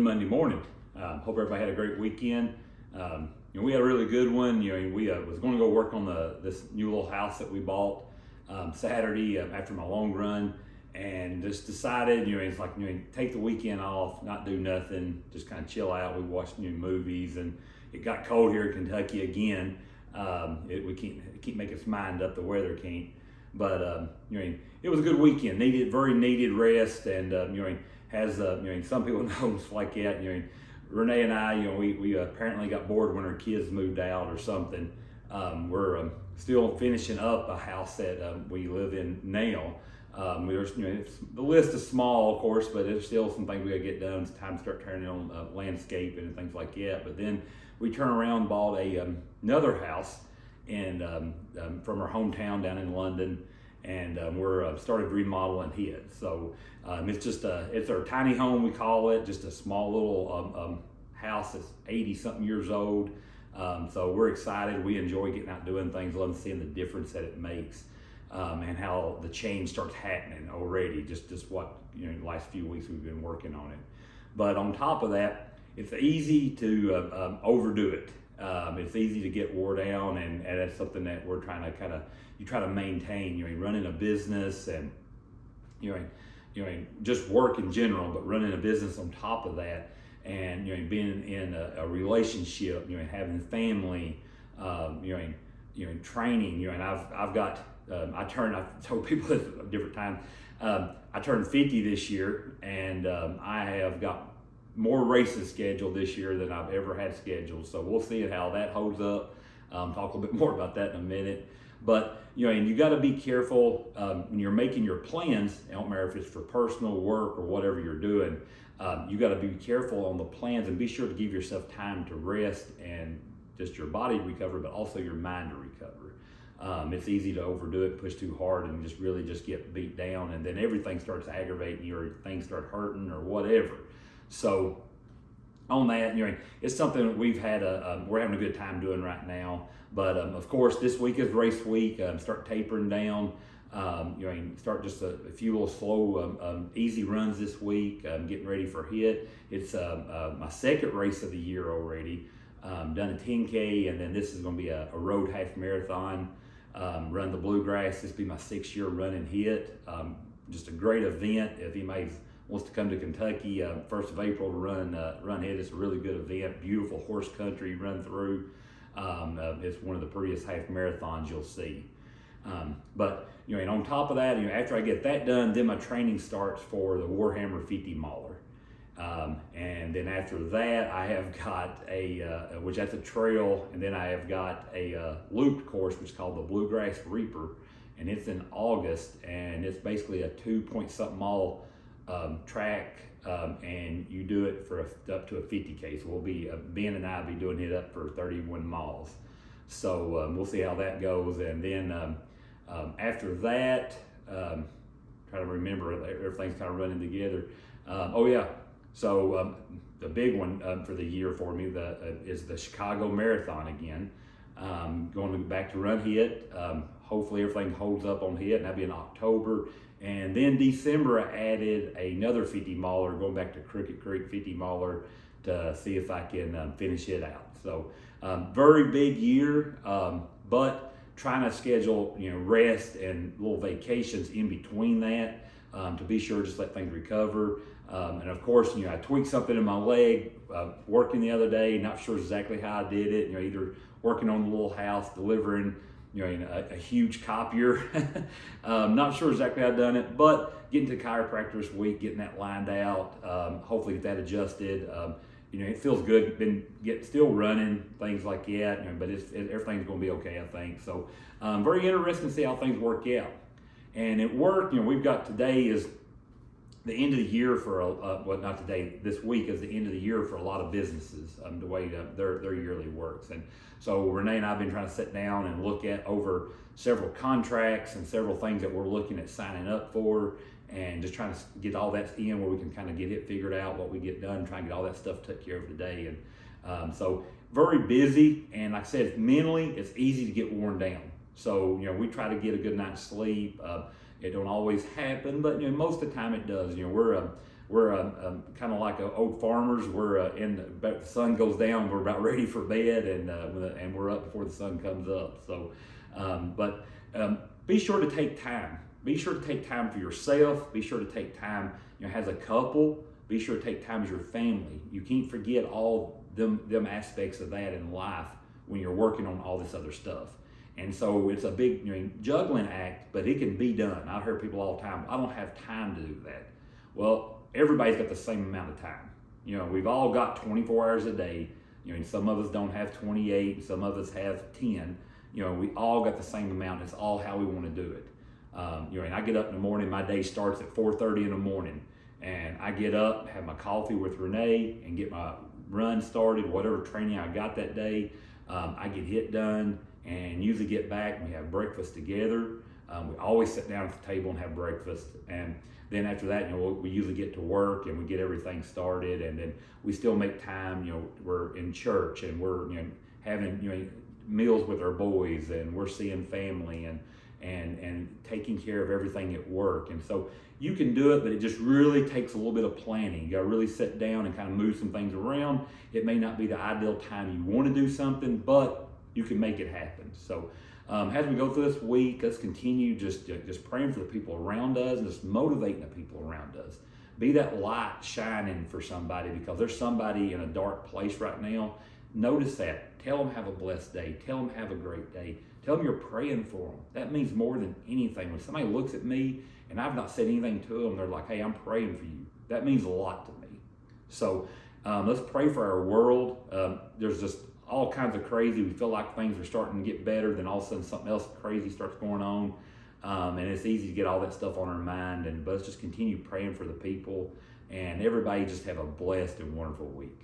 Monday morning. Hope everybody had a great weekend. We had a really good one. We was going to go work on this new little house that we bought Saturday after my long run, and just decided, it's like, take the weekend off, not do nothing, just kind of chill out. We watched new movies, and it got cold here in Kentucky again. We can't keep making its mind up. The weather can't. But it was a good weekend. Very needed rest, and has some people know it's like that. Renee and I, we apparently got bored when our kids moved out or something. We're still finishing up a house that we live in now. The list is small, of course, but there's still some things we got to get done. It's time to start turning on landscaping and things like that. But then we turned around and bought another house and from our hometown down in London, and we're started remodeling it. So it's our tiny home, we call it, just a small little house that's 80 something years old. So we're excited. We enjoy getting out doing things, loving seeing the difference that it makes, and how the change starts happening already. Just what the last few weeks we've been working on it. But on top of that, it's easy to overdo it. It's easy to get wore down, and that's something that we're trying to you try to maintain. Running a business and just work in general, but running a business on top of that, and being in a relationship, having family, training, and I've got I've told people at different times, I turned 50 this year, and I have got more races scheduled this year than I've ever had scheduled. So we'll see how that holds up. Talk a little bit more about that in a minute. But and you got to be careful when you're making your plans. It don't matter if it's for personal work or whatever you're doing. You got to be careful on the plans and be sure to give yourself time to rest and just your body to recover, but also your mind to recover. It's easy to overdo it, push too hard, and really get beat down, and then everything starts aggravating you, or things start hurting or whatever. So on that, it's something that we're having a good time doing right now. But of course, this week is race week. Start tapering down. Start just a few little slow, easy runs this week. Getting ready for HIT. It's my second race of the year already. Done a 10K, and then this is going to be a road half marathon. Run the Bluegrass. This will be my 6th year running HIT. Just a great event. If anybody wants to come to Kentucky, 1st of April to run HIT. It's a really good event. Beautiful horse country run through. It's one of the prettiest half marathons you'll see. But and on top of that, after I get that done, then my training starts for the Warhammer 50 Mauler. And then after that, I have got which that's a trail, and then I have got a looped course, which is called the Bluegrass Reaper, and it's in August, and it's basically a 2-point-something mile track, and you do it for up to a 50K. So we'll be Ben and I will be doing it up for 31 miles. So we'll see how that goes, and then after that, try to remember, everything's kind of running together. So the big one for the year for me is the Chicago Marathon again. Going back to run HIT. Hopefully everything holds up on HIT, and that'll be in October. And then December, I added another 50 mauler, going back to Crooked Creek 50 mauler to see if I can finish it out. So very big year, but trying to schedule rest and little vacations in between that to be sure just let things recover. And of course, I tweaked something in my leg working the other day. Not sure exactly how I did it. Either working on the little house, delivering a huge copier. Not sure exactly how I've done it, but getting to chiropractor this week, getting that lined out, hopefully get that adjusted. It feels good. Still running, things like that, but everything's going to be okay, I think. So very interesting to see how things work out. And at work, we've got today is the end of the year for not today. This week is the end of the year for a lot of businesses. The way their yearly works, and so Renee and I have been trying to sit down and look at over several contracts and several things that we're looking at signing up for, and just trying to get all that in where we can kind of get it figured out, what we get done, try and get all that stuff taken care of today. And so very busy, and like I said, mentally it's easy to get worn down. So we try to get a good night's sleep. It don't always happen, but most of the time it does. We're we're kind of like old farmers. We're about the sun goes down, we're about ready for bed, and we're up before the sun comes up. So, be sure to take time. Be sure to take time for yourself. Be sure to take time, as a couple. Be sure to take time as your family. You can't forget all them aspects of that in life when you're working on all this other stuff. And so it's a big juggling act, but it can be done. I hear people all the time, I don't have time to do that. Well, everybody's got the same amount of time. We've all got 24 hours a day. And some of us don't have 28, some of us have 10. We all got the same amount. It's all how we want to do it. And I get up in the morning, my day starts at 4:30 in the morning. And I get up, have my coffee with Renee, and get my run started, whatever training I got that day. I get hit done and usually get back and we have breakfast together. We always sit down at the table and have breakfast. And then after that, we usually get to work and we get everything started. And then we still make time, we're in church and we're, having, meals with our boys, and we're seeing family and taking care of everything at work. And so you can do it, but it just really takes a little bit of planning. You got to really sit down and kind of move some things around. It may not be the ideal time you want to do something, but you can make it happen. So as we go through this week, let's continue just praying for the people around us and just motivating the people around us. Be that light shining for somebody, because there's somebody in a dark place right now. Notice that. Tell them have a blessed day. Tell them have a great day. Tell them you're praying for them. That means more than anything. When somebody looks at me and I've not said anything to them, they're like, hey, I'm praying for you. That means a lot to me. So let's pray for our world. There's just all kinds of crazy. We feel like things are starting to get better, then all of a sudden something else crazy starts going on. And it's easy to get all that stuff on our mind. But let's just continue praying for the people, and everybody just have a blessed and wonderful week.